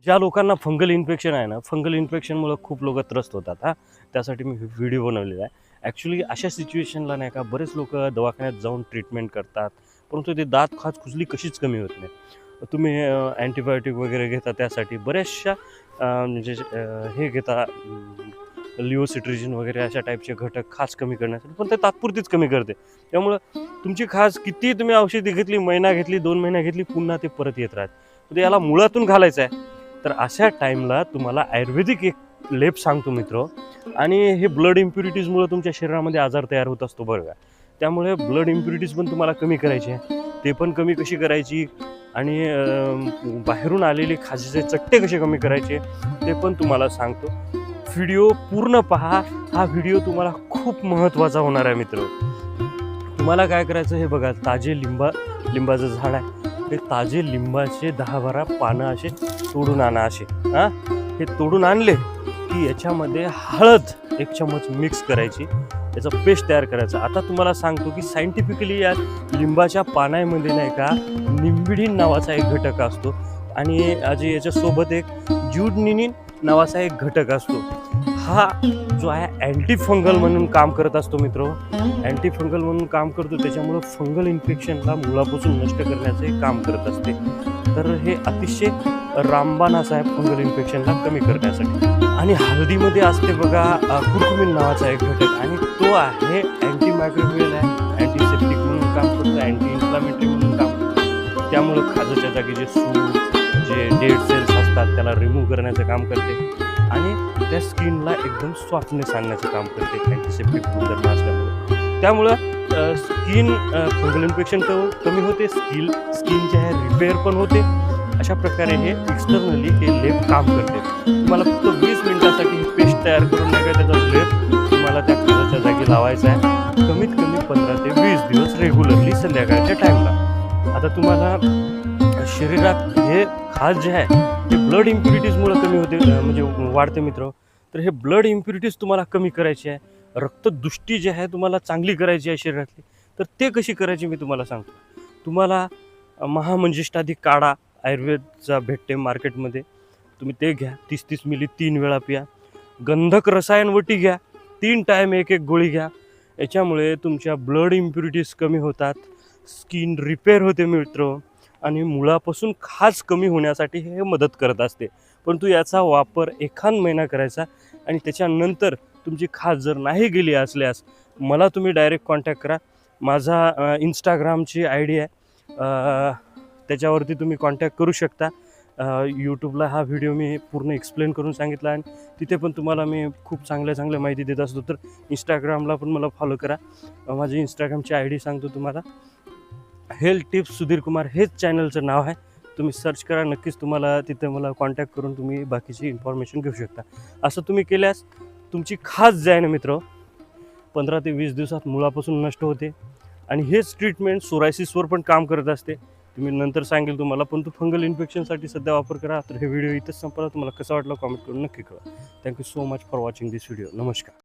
ज्या लोकांना fungal infection आहे ना, फंगल इन्फेक्शनमुळे खूप लोक त्रस्त होतात त्यासाठी मी व्हिडिओ बनवलेला आहे. ॲक्च्युली अशा सिच्युएशनला नाही का बरेच लोक दवाखान्यात जाऊन ट्रीटमेंट करतात, परंतु ते दात खाज खुजली कशीच कमी होत नाही. तुम्ही अँटीबायोटिक वगैरे घेता त्यासाठी बऱ्याचशा म्हणजे हे घेता लिओसिट्रिजिन वगैरे अशा टाईपचे घटक खाज कमी करण्यासाठी, पण ते तात्पुरतीच कमी करते. त्यामुळं तुमची खाज किती तुम्ही औषधी घेतली, महिना घेतली, 2 महिना घेतली, पुन्हा ते परत येत राहत. तर याला मुळातून घालायचं आहे. तर अशा टाईमला तुम्हाला आयुर्वेदिक एक लेप सांगतो मित्र. आणि हे ब्लड इम्प्युरिटीजमुळे तुमच्या शरीरामध्ये आजार तयार होत असतो बरं का. त्यामुळे ब्लड इम्प्युरिटीज पण तुम्हाला कमी करायची आहे. ते पण कमी कशी करायची आणि बाहेरून आलेले खाजेचे चट्टे कसे कमी करायचे ते पण तुम्हाला सांगतो. व्हिडिओ पूर्ण पहा. हा व्हिडिओ तुम्हाला खूप महत्त्वाचा होणार आहे मित्र. तुम्हाला काय करायचं हे बघा, ताजे लिंबाचं झाड आहे. हे ताजे लिंबाचे 10-12 पानं असे तोडून आणा. असे हे तोडून आणले की याच्यामध्ये हळद 1 चम्मच मिक्स करायची, याचा पेस्ट तयार करायचा. आता तुम्हाला सांगतो की सायंटिफिकली या लिंबाच्या पानामध्ये नाही का निंबिडिन नावाचा एक घटक असतो आणि आज याच्यासोबत एक ज्यूडनिनिन नावाचा एक घटक असतो. हा जो आहे अँटी फंगल म्हणून काम करत असतो मित्र. अँटी फंगल म्हणून काम करतो, त्याच्यामुळं फंगल इन्फेक्शनला मुळापासून नष्ट करण्याचे काम करत असते. तर हे अतिशय रामबाण असं आहे फंगल इन्फेक्शनला कमी करण्यासाठी. आणि हळदीमध्ये असते बघा कुर्कुमिन नावाचा एक घटक, आणि तो आहे अँटी मायक्रोबियल आहे, अँटीसेप्टिक म्हणून काम करतो, अँटी इन्फ्लामेटरी म्हणून काम करतो. त्यामुळं खाजाच्या जागी जे सूज, जे डेड सेल्स असतात त्याला रिमूव्ह करण्याचं काम करते आणि त्या स्किनला एकदम सॉफ्टनेस आणण्याचं काम करते अँटीसेप्टिक गुणधर्म असल्यामुळे. त्यामुळं स्किन फंगल इन्फेक्शन कमी होते, स्किन जे आहे रिपेअर पण होते. अशा प्रकारे हे एक्सटर्नली हे लेप काम करते. तुम्हाला फक्त 20 मिनिटासाठी ही पेस्ट तयार करून नाही का त्याचा लेप तुम्हाला त्या खाजाच्या जागी लावायचा आहे. कमीत कमी 15 ते 20 दिवस रेग्युलरली संध्याकाळच्या टाईमला. आता तुम्हाला शरीरात हे खाज जे आहे ते ब्लड इम्प्युरिटीजमुळे कमी होते, म्हणजे वाढते मित्र. तर हे ब्लड इम्प्युरिटीज तुम्हाला कमी करायची आहे. रक्तदृष्टी जी आहे तुम्हाला चांगली करायची आहे शरीरातली. तर ते कशी करायची मी तुम्हाला सांगतो. तुम्हाला महामंजिष्टाधिक काढा आयुर्वेदचा भेटते मार्केटमध्ये, तुम्ही ते घ्या. 30-30 मिली 3 वेळा प्या. गंधक रसायन वटी घ्या, 3 टाईम 1-1 गोळी घ्या. याच्यामुळे तुमच्या ब्लड इम्प्युरिटीज कमी होतात, स्किन रिपेअर होते मित्र, आणि मुळापासून खाज कमी होण्यासाठी हे मदत करत असते. परंतु याचा वापर 1 महिना करायचा आणि त्याच्यानंतर तुमची खाज जर नाही गेली असल्यास मला तुम्ही डायरेक्ट कॉन्टॅक्ट करा. माझा इंस्टाग्रामची ID आहे, त्याच्यावरती तुम्ही कॉन्टॅक्ट करू शकता. यूट्यूबला हा व्हिडिओ मी पूर्ण एक्सप्लेन करून सांगितला आणि तिथे पण तुम्हाला मी खूप चांगल्या माहिती देत असतो. तर इंस्टाग्रामला पण मला फॉलो करा. माझी इंस्टाग्रामची ID सांगतो तुम्हाला, हेल्थ टिप्स सुधीर कुमार हेच चॅनलचं नाव आहे. तुम्ही सर्च करा, नक्कीच तुम्हाला तिथे मला कॉन्टॅक्ट करून तुम्ही बाकीची इन्फॉर्मेशन घेऊ शकता. असं तुम्ही केल्यास तुमची खाज जी आहे ना मित्र 15 ते 20 दिवसात मुळापासून नष्ट होते. आणि हेच ट्रीटमेंट सोरायसिसवर पण काम करत असते. तुम्ही नंतर सांगेल तुम्हाला, पण फंगल इन्फेक्शनसाठी सध्या वापर करा. तर हे व्हिडिओ इथंच संपला. तुम्हाला कसा वाटला कॉमेंट करून नक्की कळवा. Thank you so much for watching this video. नमस्कार.